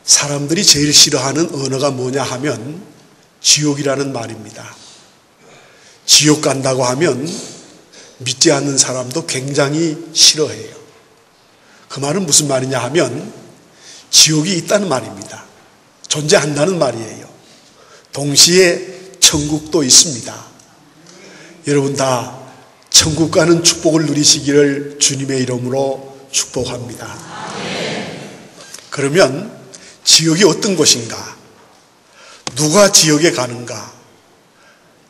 사람들이 제일 싫어하는 언어가 뭐냐 하면 지옥이라는 말입니다. 지옥 간다고 하면 믿지 않는 사람도 굉장히 싫어해요. 그 말은 무슨 말이냐 하면 지옥이 있다는 말입니다. 존재한다는 말이에요. 동시에 천국도 있습니다. 여러분 다 천국 가는 축복을 누리시기를 주님의 이름으로 축복합니다. 그러면 지옥이 어떤 곳인가? 누가 지옥에 가는가?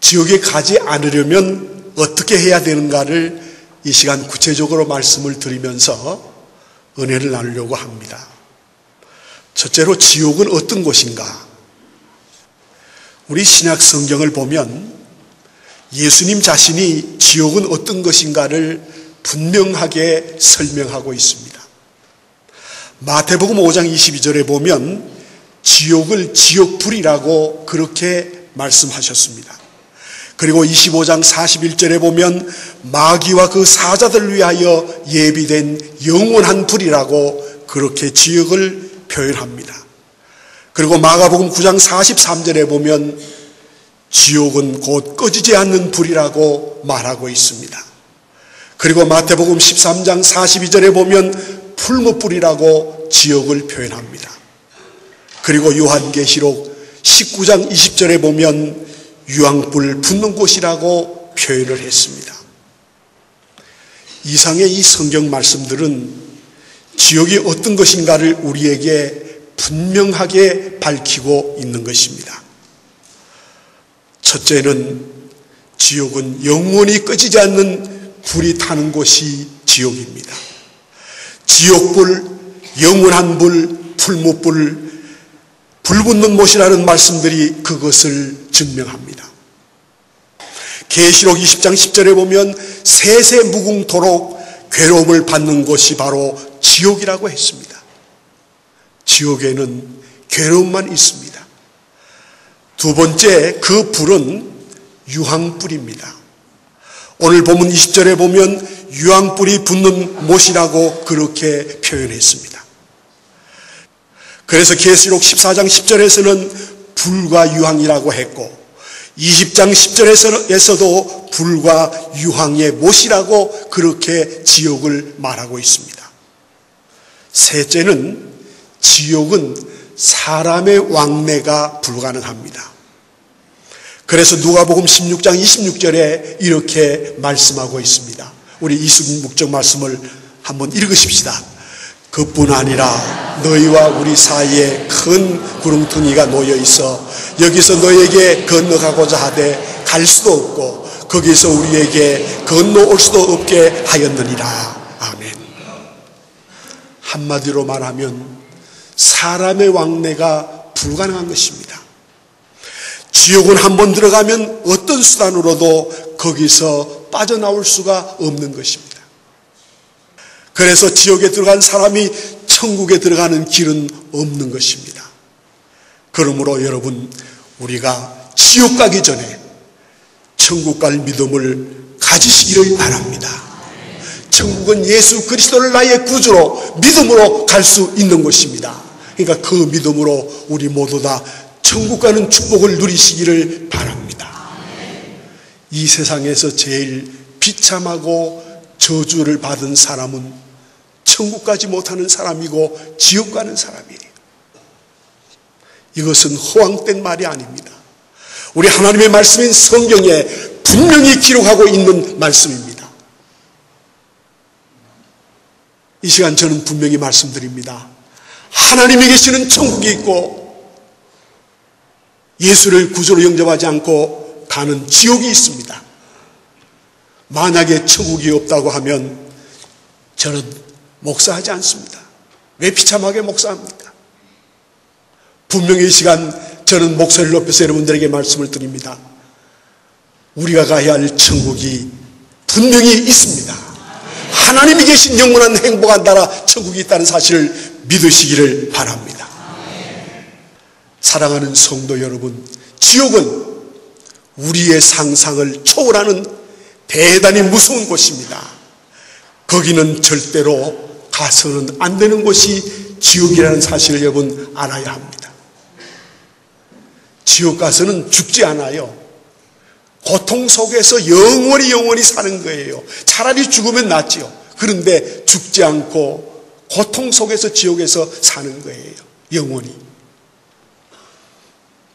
지옥에 가지 않으려면 어떻게 해야 되는가를 이 시간 구체적으로 말씀을 드리면서 은혜를 나누려고 합니다. 첫째로 지옥은 어떤 곳인가? 우리 신약 성경을 보면 예수님 자신이 지옥은 어떤 것인가를 분명하게 설명하고 있습니다. 마태복음 5장 22절에 보면 지옥을 지옥불이라고 그렇게 말씀하셨습니다. 그리고 25장 41절에 보면 마귀와 그 사자들을 위하여 예비된 영원한 불이라고 그렇게 지옥을 표현합니다. 그리고 마가복음 9장 43절에 보면 지옥은 곧 꺼지지 않는 불이라고 말하고 있습니다. 그리고 마태복음 13장 42절에 보면 풀무불이라고 지옥을 표현합니다. 그리고 요한계시록 19장 20절에 보면 유황불 붙는 곳이라고 표현을 했습니다. 이상의 이 성경 말씀들은 지옥이 어떤 것인가를 우리에게 분명하게 밝히고 있는 것입니다. 첫째는 지옥은 영원히 꺼지지 않는 불이 타는 곳이 지옥입니다. 지옥불, 영원한 불, 풀무불, 불 붙는 못이라는 말씀들이 그것을 증명합니다. 계시록 20장 10절에 보면 세세 무궁토록 괴로움을 받는 곳이 바로 지옥이라고 했습니다. 지옥에는 괴로움만 있습니다. 두 번째, 그 불은 유황불입니다. 오늘 본문 20절에 보면 유황불이 붙는 못이라고 그렇게 표현했습니다. 그래서 계시록 14장 10절에서는 불과 유황이라고 했고 20장 10절에서도 불과 유황의 못이라고 그렇게 지옥을 말하고 있습니다. 셋째는 지옥은 사람의 왕래가 불가능합니다. 그래서 누가복음 16장 26절에 이렇게 말씀하고 있습니다. 우리 이승 목적 말씀을 한번 읽으십시다. 그뿐 아니라 너희와 우리 사이에 큰 구렁텅이가 놓여 있어 여기서 너희에게 건너가고자 하되 갈 수도 없고 거기서 우리에게 건너올 수도 없게 하였느니라. 아멘. 한마디로 말하면 사람의 왕래가 불가능한 것입니다. 지옥은 한번 들어가면 어떤 수단으로도 거기서 빠져나올 수가 없는 것입니다. 그래서 지옥에 들어간 사람이 천국에 들어가는 길은 없는 것입니다. 그러므로 여러분, 우리가 지옥 가기 전에 천국 갈 믿음을 가지시기를 바랍니다. 천국은 예수 그리스도를 나의 구주로 믿음으로 갈 수 있는 곳입니다. 그러니까 그 믿음으로 우리 모두 다 천국 가는 축복을 누리시기를 바랍니다. 이 세상에서 제일 비참하고 저주를 받은 사람은 천국 가지 못하는 사람이고 지옥 가는 사람이에요. 이것은 허황된 말이 아닙니다. 우리 하나님의 말씀인 성경에 분명히 기록하고 있는 말씀입니다. 이 시간 저는 분명히 말씀드립니다. 하나님이 계시는 천국이 있고 예수를 구주로 영접하지 않고 가는 지옥이 있습니다. 만약에 천국이 없다고 하면 저는 목사하지 않습니다. 왜 비참하게 목사합니까? 분명히 이 시간 저는 목소리를 높여서 여러분들에게 말씀을 드립니다. 우리가 가야 할 천국이 분명히 있습니다. 하나님이 계신 영원한 행복한 나라 천국이 있다는 사실을 믿으시기를 바랍니다. 사랑하는 성도 여러분, 지옥은 우리의 상상을 초월하는 대단히 무서운 곳입니다. 거기는 절대로 가서는 안 되는 곳이 지옥이라는 사실을 여러분 알아야 합니다. 지옥 가서는 죽지 않아요. 고통 속에서 영원히 사는 거예요. 차라리 죽으면 낫지요. 그런데 죽지 않고 고통 속에서 지옥에서 사는 거예요. 영원히.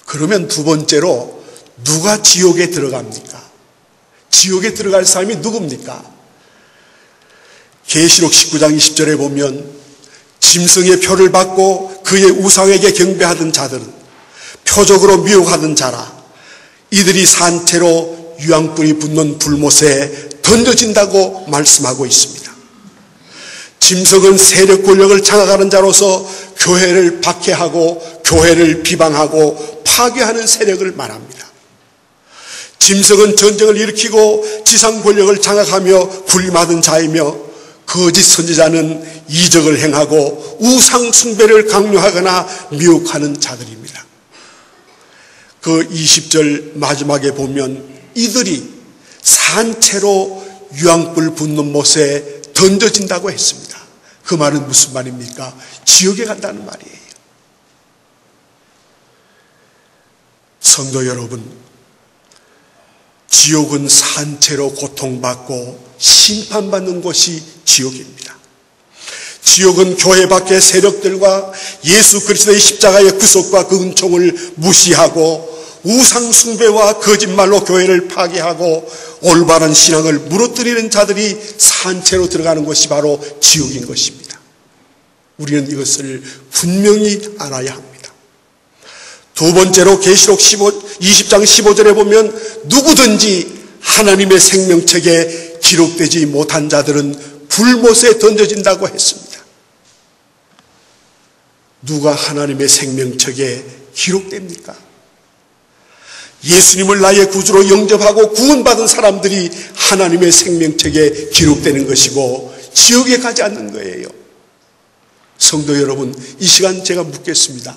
그러면 두 번째로 누가 지옥에 들어갑니까? 지옥에 들어갈 사람이 누굽니까? 계시록 19장 20절에 보면 짐승의 표를 받고 그의 우상에게 경배하던 자들은 표적으로 미혹하던 자라. 이들이 산채로 유황불이 붙는 불못에 던져진다고 말씀하고 있습니다. 짐승은 세력 권력을 장악하는 자로서 교회를 박해하고 교회를 비방하고 파괴하는 세력을 말합니다. 짐승은 전쟁을 일으키고 지상 권력을 장악하며 군림하던 자이며 거짓 선지자는 이적을 행하고 우상 숭배를 강요하거나 미혹하는 자들입니다. 그 20절 마지막에 보면 이들이 산채로 유황불 붙는 못에 던져진다고 했습니다. 그 말은 무슨 말입니까? 지옥에 간다는 말이에요. 성도 여러분, 지옥은 산채로 고통받고 심판받는 곳이 지옥입니다. 지옥은 교회 밖의 세력들과 예수 그리스도의 십자가의 구속과 그 은총을 무시하고 우상 숭배와 거짓말로 교회를 파괴하고 올바른 신앙을 무너뜨리는 자들이 산채로 들어가는 것이 바로 지옥인 것입니다. 우리는 이것을 분명히 알아야 합니다. 두 번째로 계시록 20장 15절에 보면 누구든지 하나님의 생명책에 기록되지 못한 자들은 불못에 던져진다고 했습니다. 누가 하나님의 생명책에 기록됩니까? 예수님을 나의 구주로 영접하고 구원받은 사람들이 하나님의 생명책에 기록되는 것이고 지옥에 가지 않는 거예요. 성도 여러분, 이 시간 제가 묻겠습니다.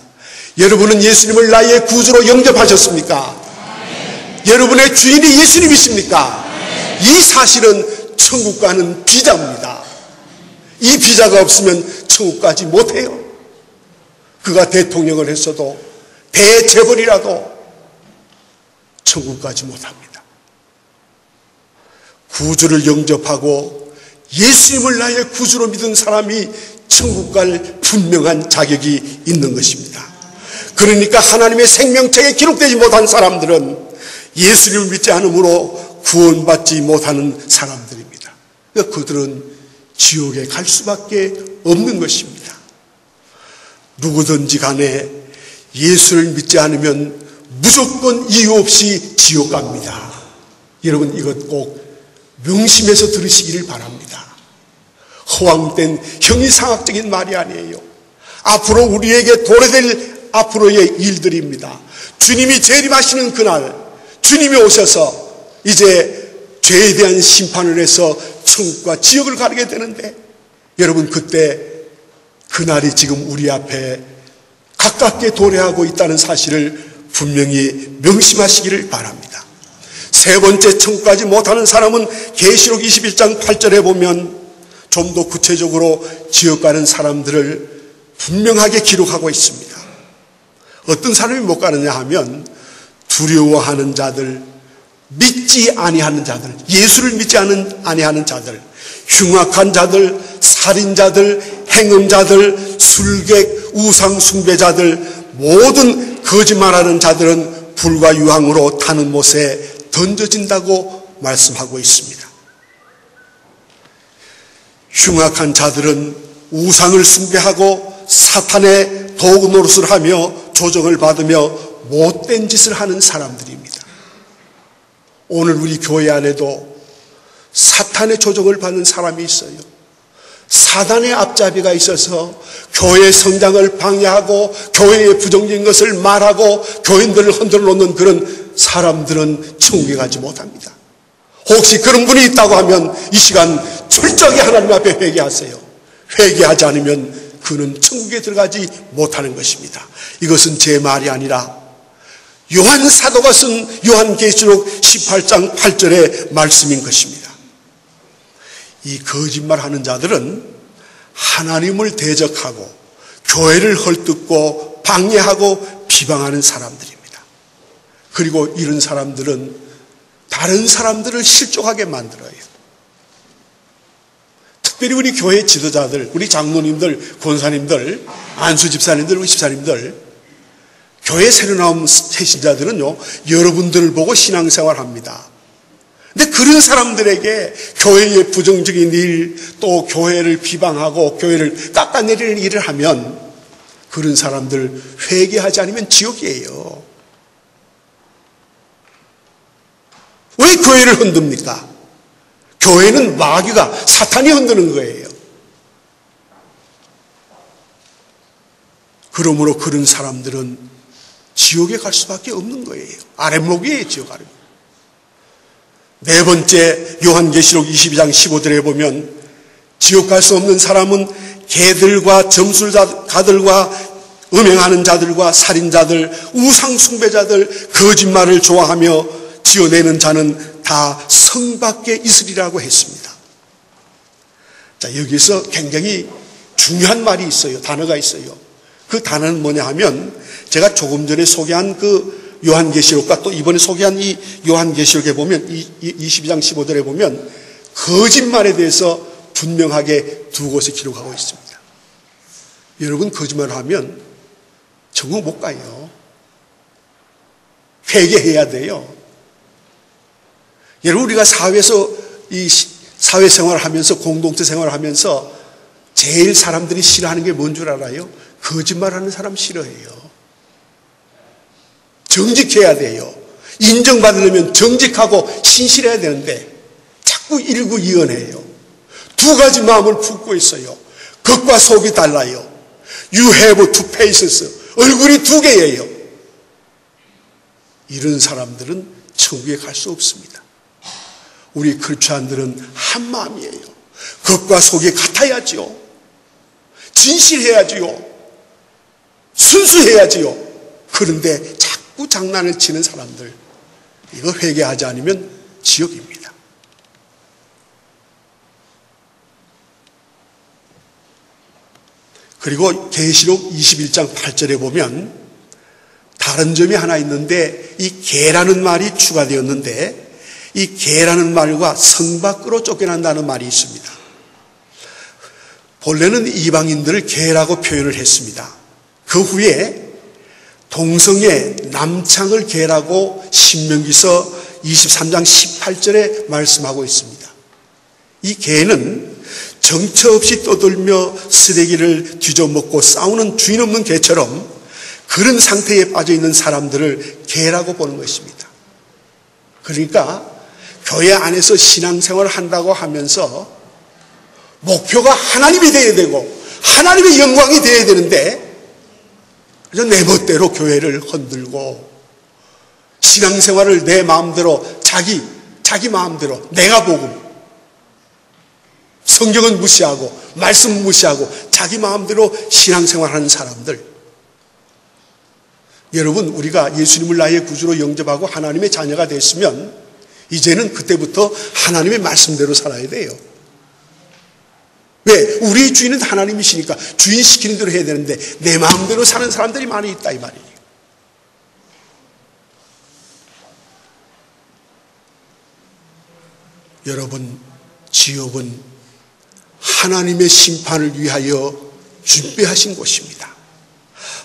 여러분은 예수님을 나의 구주로 영접하셨습니까? 네. 여러분의 주인이 예수님이십니까? 네. 이 사실은 천국 가는 비자입니다. 이 비자가 없으면 천국 가지 못해요. 그가 대통령을 했어도 대재벌이라도 천국 가지 못합니다. 구주를 영접하고 예수님을 나의 구주로 믿은 사람이 천국 갈 분명한 자격이 있는 것입니다. 그러니까 하나님의 생명책에 기록되지 못한 사람들은 예수님을 믿지 않으므로 구원받지 못하는 사람들입니다. 그러니까 그들은 지옥에 갈 수밖에 없는 것입니다. 누구든지 간에 예수를 믿지 않으면 무조건 이유 없이 지옥 갑니다. 여러분, 이것 꼭 명심해서 들으시기를 바랍니다. 허황된 형이상학적인 말이 아니에요. 앞으로 우리에게 도래될 앞으로의 일들입니다. 주님이 재림하시는 그날, 주님이 오셔서 이제 죄에 대한 심판을 해서 천국과 지옥을 가르게 되는데, 여러분, 그때 그날이 지금 우리 앞에 가깝게 도래하고 있다는 사실을 분명히 명심하시기를 바랍니다. 세 번째, 천국 가지 못하는 사람은 계시록 21장 8절에 보면 좀 더 구체적으로 지옥 가는 사람들을 분명하게 기록하고 있습니다. 어떤 사람이 못 가느냐 하면 두려워하는 자들, 믿지 아니하는 자들, 예수를 믿지 아니하는 자들, 흉악한 자들, 살인자들, 행음자들, 술객, 우상 숭배자들, 모든 거짓말하는 자들은 불과 유황으로 타는 못에 던져진다고 말씀하고 있습니다. 흉악한 자들은 우상을 숭배하고 사탄의 도구 노릇을 하며 조정을 받으며 못된 짓을 하는 사람들입니다. 오늘 우리 교회 안에도 사탄의 조정을 받는 사람이 있어요. 사단의 앞잡이가 있어서 교회의 성장을 방해하고 교회의 부정적인 것을 말하고 교인들을 흔들어 놓는 그런 사람들은 천국에 가지 못합니다. 혹시 그런 분이 있다고 하면 이 시간 철저하게 하나님 앞에 회개하세요. 회개하지 않으면 그는 천국에 들어가지 못하는 것입니다. 이것은 제 말이 아니라 요한 사도가 쓴 요한계시록 18장 8절의 말씀인 것입니다. 이 거짓말하는 자들은 하나님을 대적하고 교회를 헐뜯고 방해하고 비방하는 사람들입니다. 그리고 이런 사람들은 다른 사람들을 실족하게 만들어요. 특별히 우리 교회 지도자들, 우리 장로님들, 권사님들, 안수 집사님들, 우리 집사님들, 교회 새로 나온 새신자들은요, 여러분들을 보고 신앙생활합니다. 근데 그런 사람들에게 교회의 부정적인 일, 또 교회를 비방하고 교회를 깎아내리는 일을 하면 그런 사람들 회개하지 않으면 지옥이에요. 왜 교회를 흔듭니까? 교회는 마귀가, 사탄이 흔드는 거예요. 그러므로 그런 사람들은 지옥에 갈 수밖에 없는 거예요. 아랫목이에요, 지옥 아랫목. 네 번째, 요한계시록 22장 15절에 보면 지옥 갈 수 없는 사람은 개들과 점술가들과 음행하는 자들과 살인자들, 우상숭배자들, 거짓말을 좋아하며 지어내는 자는 다 성 밖에 있으리라고 했습니다. 자, 여기서 굉장히 중요한 말이 있어요. 단어가 있어요. 그 단어는 뭐냐 하면 제가 조금 전에 소개한 그 요한계시록과 또 이번에 소개한 이 요한계시록에 보면 22장 15절에 보면 거짓말에 대해서 분명하게 두 곳에 기록하고 있습니다. 여러분, 거짓말을 하면 천국 못 가요. 회개해야 돼요. 여러분, 우리가 사회에서 이 사회생활을 하면서, 공동체 생활을 하면서 제일 사람들이 싫어하는 게 뭔 줄 알아요? 거짓말하는 사람 싫어해요. 정직해야 돼요. 인정받으려면 정직하고 신실해야 되는데 자꾸 일구이연해요. 두 가지 마음을 품고 있어요. 겉과 속이 달라요. You have two faces. 얼굴이 두 개예요. 이런 사람들은 천국에 갈 수 없습니다. 우리 크리스찬들은 한 마음이에요. 겉과 속이 같아야지요. 진실해야지요. 순수해야지요. 그런데 자꾸 장난을 치는 사람들, 이거 회개하지 않으면 지옥입니다. 그리고 계시록 21장 8절에 보면 다른 점이 하나 있는데, 이 개라는 말이 추가되었는데 이 개라는 말과 성 밖으로 쫓겨난다는 말이 있습니다. 본래는 이방인들을 개라고 표현을 했습니다. 그 후에 동성애 남창을 개라고 신명기서 23장 18절에 말씀하고 있습니다. 이 개는 정처 없이 떠들며 쓰레기를 뒤져먹고 싸우는 주인 없는 개처럼 그런 상태에 빠져있는 사람들을 개라고 보는 것입니다. 그러니까 교회 안에서 신앙생활을 한다고 하면서 목표가 하나님이 되어야 되고 하나님의 영광이 되어야 되는데 그래서 내 멋대로 교회를 흔들고 신앙생활을 내 마음대로 자기 마음대로 내가 복음, 성경은 무시하고 말씀 무시하고 자기 마음대로 신앙생활하는 사람들, 여러분, 우리가 예수님을 나의 구주로 영접하고 하나님의 자녀가 됐으면 이제는 그때부터 하나님의 말씀대로 살아야 돼요. 왜? 우리 주인은 하나님이시니까 주인 시키는 대로 해야 되는데 내 마음대로 사는 사람들이 많이 있다 이 말이에요. 여러분, 지옥은 하나님의 심판을 위하여 준비하신 곳입니다.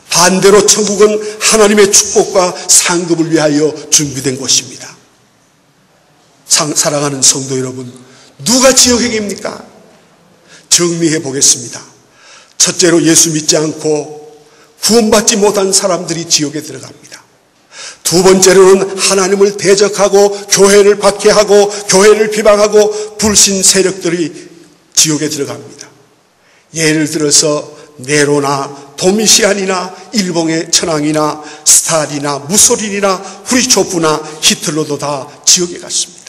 반대로 천국은 하나님의 축복과 상급을 위하여 준비된 곳입니다. 사랑하는 성도 여러분, 누가 지옥행입니까? 정리해 보겠습니다. 첫째로 예수 믿지 않고 구원받지 못한 사람들이 지옥에 들어갑니다. 두 번째로는 하나님을 대적하고 교회를 박해하고 교회를 비방하고 불신 세력들이 지옥에 들어갑니다. 예를 들어서 네로나 도미시안이나 일본의 천황이나 스탈린이나 무소린이나 후리초프나 히틀러도 다 지옥에 갔습니다.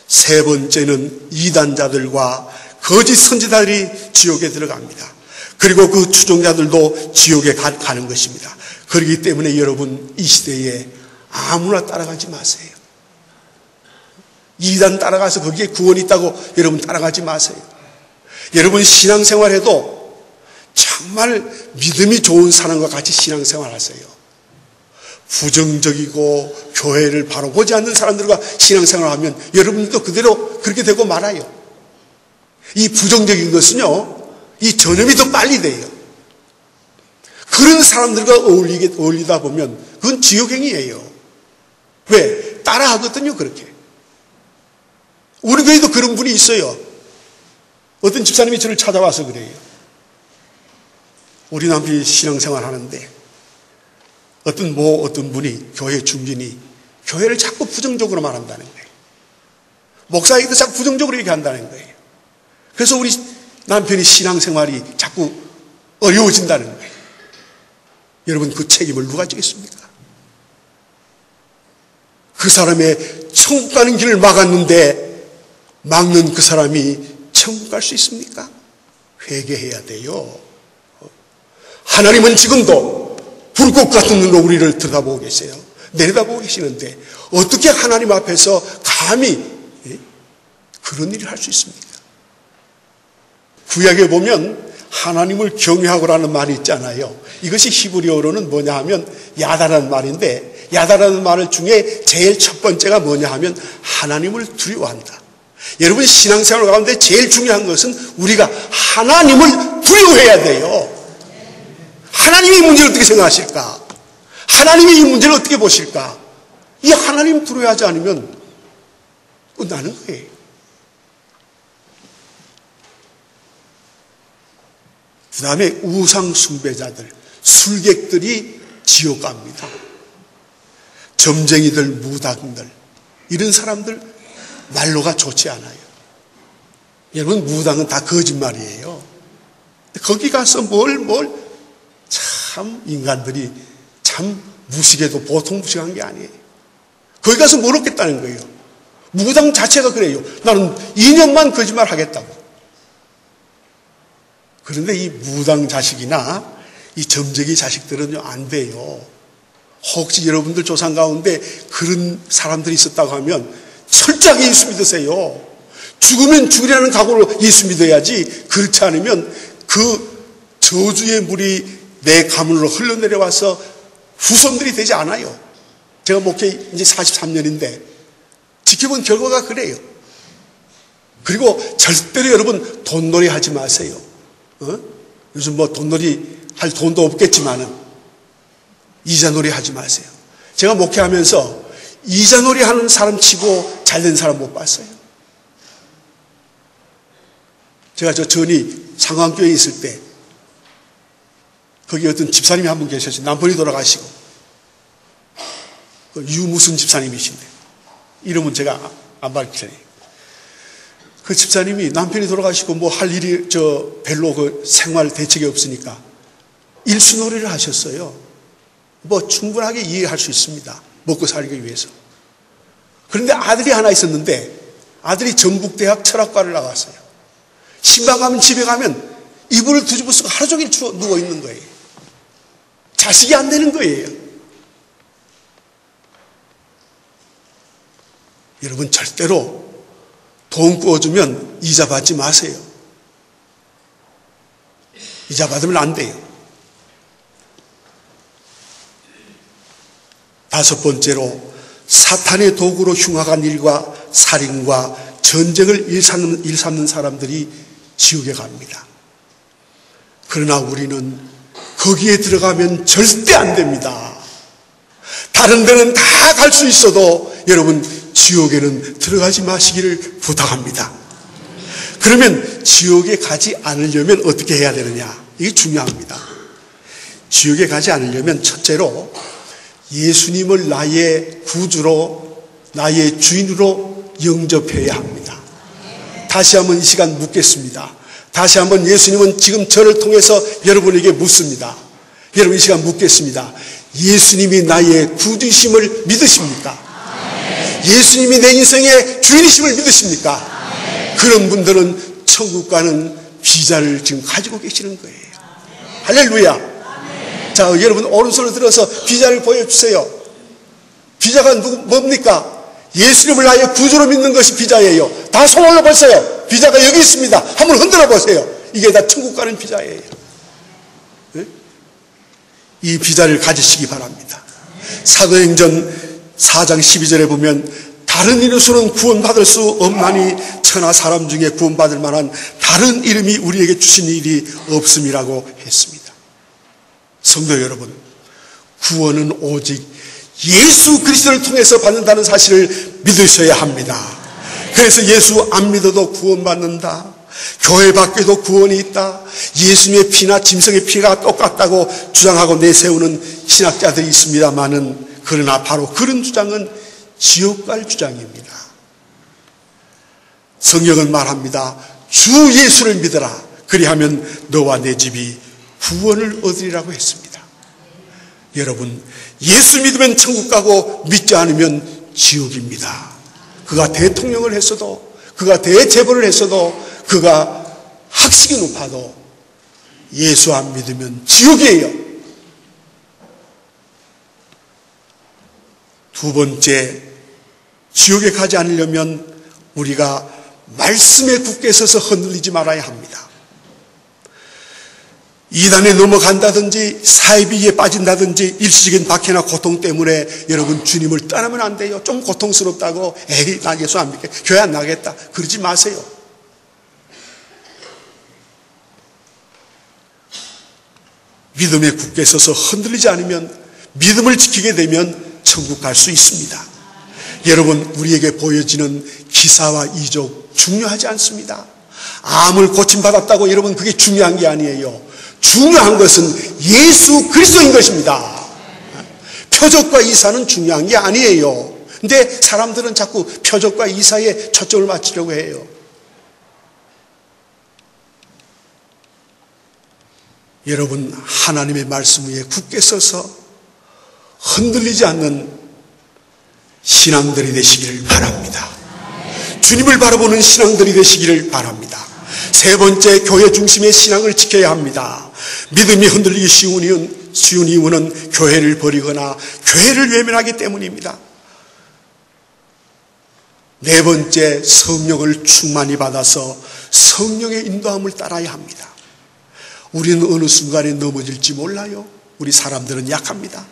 세 번째는 이단자들과 거짓 선지자들이 지옥에 들어갑니다. 그리고 그 추종자들도 지옥에 가는 것입니다. 그렇기 때문에 여러분, 이 시대에 아무나 따라가지 마세요. 이단 따라가서 거기에 구원이 있다고 여러분 따라가지 마세요. 여러분 신앙생활해도 정말 믿음이 좋은 사람과 같이 신앙생활 하세요. 부정적이고 교회를 바로 보지 않는 사람들과 신앙생활을 하면 여러분들도 그대로 그렇게 되고 말아요. 이 부정적인 것은요, 이 전염이 더 빨리 돼요. 그런 사람들과 어울리다 보면 그건 지옥행위예요. 왜? 따라하거든요, 그렇게. 우리 교회도 그런 분이 있어요. 어떤 집사님이 저를 찾아와서 그래요. 우리 남편이 신앙생활 하는데 어떤 분이, 교회 중진이 교회를 자꾸 부정적으로 말한다는 거예요. 목사에게도 자꾸 부정적으로 얘기한다는 거예요. 그래서 우리 남편이 신앙생활이 자꾸 어려워진다는 거예요. 여러분, 그 책임을 누가 지겠습니까? 그 사람의 천국 가는 길을 막았는데 막는 그 사람이 천국 갈 수 있습니까? 회개해야 돼요. 하나님은 지금도 불꽃 같은 눈으로 우리를 들여다보고 계세요. 내려다보고 계시는데 어떻게 하나님 앞에서 감히 그런 일을 할 수 있습니까? 구약에 보면 하나님을 경외하고라는 말이 있잖아요. 이것이 히브리어로는 뭐냐 하면 야다라는 말인데, 야다라는 말 중에 제일 첫 번째가 뭐냐 하면 하나님을 두려워한다. 여러분, 신앙생활 가운데 제일 중요한 것은 우리가 하나님을 두려워해야 돼요. 하나님이 이 문제를 어떻게 생각하실까? 하나님이 이 문제를 어떻게 보실까? 이 하나님 두려워하지 않으면 끝나는 거예요. 그 다음에 우상 숭배자들, 술객들이 지옥 갑니다. 점쟁이들, 무당들, 이런 사람들 말로가 좋지 않아요. 여러분, 무당은 다 거짓말이에요. 거기 가서 참 인간들이 참 무식해도 보통 무식한 게 아니에요. 거기 가서 뭘 얻겠다는 거예요. 무당 자체가 그래요. 나는 2년만 거짓말 하겠다고. 그런데 이 무당 자식이나 이 점쟁이 자식들은요, 안 돼요. 혹시 여러분들 조상 가운데 그런 사람들이 있었다고 하면 철저하게 예수 믿으세요. 죽으면 죽으려는 각오로 예수 믿어야지, 그렇지 않으면 그 저주의 물이 내 가문으로 흘러내려와서 후손들이 되지 않아요. 제가 목회 이제 43년인데 지켜본 결과가 그래요. 그리고 절대로 여러분 돈놀이 하지 마세요. 요즘 돈놀이 할 돈도 없겠지만은 이자놀이 하지 마세요. 제가 목회하면서 이자놀이 하는 사람 치고 잘된 사람 못 봤어요. 제가 전이 상황교회에 있을 때 거기 어떤 집사님이 한 분 계셨어요. 남편이 돌아가시고 유무슨 집사님이신데 이름은 제가 안 밝히잖아요. 그 집사님이 남편이 돌아가시고 할 일이 별로 그 생활 대책이 없으니까 일수놀이를 하셨어요. 충분하게 이해할 수 있습니다. 먹고 살기 위해서. 그런데 아들이 하나 있었는데 아들이 전북대학 철학과를 나왔어요. 신방 가면 집에 가면 이불을 뒤집어 쓰고 하루 종일 누워 있는 거예요. 자식이 안 되는 거예요. 여러분, 절대로 돈 구워주면 이자 받지 마세요. 이자 받으면 안 돼요. 5번째로 사탄의 도구로 흉악한 일과 살인과 전쟁을 일삼는 사람들이 지옥에 갑니다. 그러나 우리는 거기에 들어가면 절대 안 됩니다. 다른 데는 다 갈 수 있어도 여러분, 지옥에는 들어가지 마시기를 부탁합니다. 그러면 지옥에 가지 않으려면 어떻게 해야 되느냐? 이게 중요합니다. 지옥에 가지 않으려면 첫째로 예수님을 나의 구주로, 나의 주인으로 영접해야 합니다. 다시 한번 이 시간 묻겠습니다. 다시 한번 예수님은 지금 저를 통해서 여러분에게 묻습니다. 여러분, 이 시간 묻겠습니다. 예수님이 나의 구주심을 믿으십니까? 예수님이 내 인생의 주인이심을 믿으십니까? 그런 분들은 천국 가는 비자를 지금 가지고 계시는 거예요. 할렐루야. 자, 여러분 오른손을 들어서 비자를 보여주세요. 비자가 뭡니까? 예수님을 나의 구주로 믿는 것이 비자예요. 다 손 올려 보세요. 비자가 여기 있습니다. 한번 흔들어 보세요. 이게 다 천국 가는 비자예요. 이 비자를 가지시기 바랍니다. 사도행전 4장 12절에 보면 다른 이름으로는 구원받을 수 없나니 천하 사람 중에 구원받을 만한 다른 이름이 우리에게 주신 일이 없음이라고 했습니다. 성도 여러분, 구원은 오직 예수 그리스도를 통해서 받는다는 사실을 믿으셔야 합니다. 그래서 예수 안 믿어도 구원받는다, 교회 밖에도 구원이 있다, 예수님의 피나 짐승의 피가 똑같다고 주장하고 내세우는 신학자들이 있습니다만은, 그러나 바로 그런 주장은 지옥 갈 주장입니다. 성경은 말합니다. 주 예수를 믿어라, 그리하면 너와 내 집이 구원을 얻으리라고 했습니다. 여러분, 예수 믿으면 천국 가고 믿지 않으면 지옥입니다. 그가 대통령을 했어도, 그가 대재벌을 했어도, 그가 학식이 높아도 예수 안 믿으면 지옥이에요. 두 번째, 지옥에 가지 않으려면 우리가 말씀에 굳게 서서 흔들리지 말아야 합니다. 이단에 넘어간다든지 사이비에 빠진다든지 일시적인 박해나 고통 때문에 여러분 주님을 떠나면 안 돼요. 좀 고통스럽다고 에이 나 예수 안 믿게, 교회 안 나가겠다, 그러지 마세요. 믿음에 굳게 서서 흔들리지 않으면, 믿음을 지키게 되면 천국 갈 수 있습니다. 여러분, 우리에게 보여지는 기사와 이적 중요하지 않습니다. 암을 고침받았다고 여러분 그게 중요한 게 아니에요. 중요한 것은 예수 그리스도인 것입니다. 표적과 이사는 중요한 게 아니에요. 근데 사람들은 자꾸 표적과 이사에 초점을 맞추려고 해요. 여러분, 하나님의 말씀 위에 굳게 서서 흔들리지 않는 신앙들이 되시기를 바랍니다. 주님을 바라보는 신앙들이 되시기를 바랍니다. 세 번째, 교회 중심의 신앙을 지켜야 합니다. 믿음이 흔들리기 쉬운 이유는 교회를 버리거나 교회를 외면하기 때문입니다. 네 번째, 성령을 충만히 받아서 성령의 인도함을 따라야 합니다. 우리는 어느 순간에 넘어질지 몰라요. 우리 사람들은 약합니다.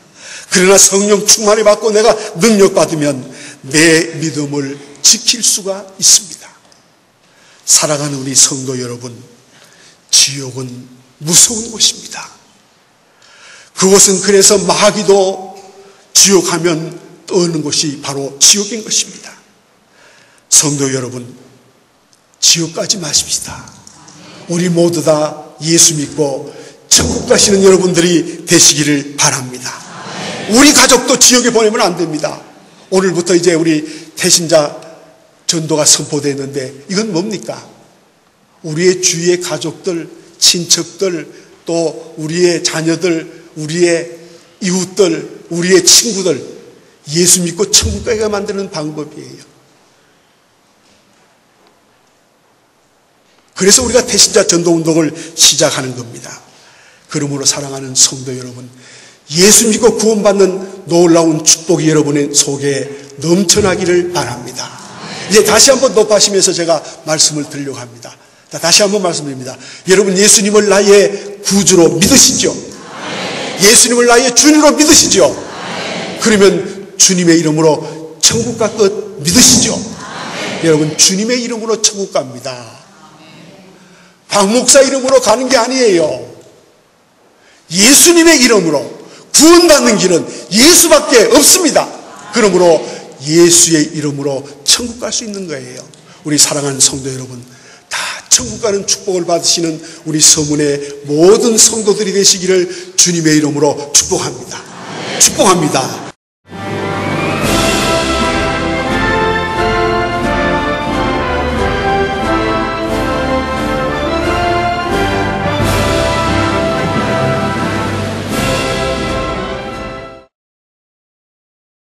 그러나 성령 충만히 받고 내가 능력받으면 내 믿음을 지킬 수가 있습니다. 사랑하는 우리 성도 여러분, 지옥은 무서운 곳입니다. 그곳은 그래서 마귀도 지옥하면 떠오르는 곳이 바로 지옥인 것입니다. 성도 여러분, 지옥 가지 마십시다. 우리 모두 다 예수 믿고 천국 가시는 여러분들이 되시기를 바랍니다. 우리 가족도 지옥에 보내면 안 됩니다. 오늘부터 이제 우리 태신자 전도가 선포되는데 이건 뭡니까? 우리의 주위의 가족들, 친척들, 또 우리의 자녀들, 우리의 이웃들, 우리의 친구들 예수 믿고 천국 가게 만드는 방법이에요. 그래서 우리가 태신자 전도운동을 시작하는 겁니다. 그러므로 사랑하는 성도 여러분, 예수 믿고 구원받는 놀라운 축복이 여러분의 속에 넘쳐나기를 바랍니다. 이제 다시 한번 높아지면서 제가 말씀을 드리려고 합니다. 다시 한번 말씀드립니다. 여러분, 예수님을 나의 구주로 믿으시죠? 예수님을 나의 주님으로 믿으시죠? 그러면 주님의 이름으로 천국 갈 것 믿으시죠? 여러분, 주님의 이름으로 천국 갑니다. 박 목사 이름으로 가는 게 아니에요. 예수님의 이름으로 구원받는 길은 예수밖에 없습니다. 그러므로 예수의 이름으로 천국 갈 수 있는 거예요. 우리 사랑하는 성도 여러분, 다 천국 가는 축복을 받으시는 우리 서문의 모든 성도들이 되시기를 주님의 이름으로 축복합니다. 축복합니다.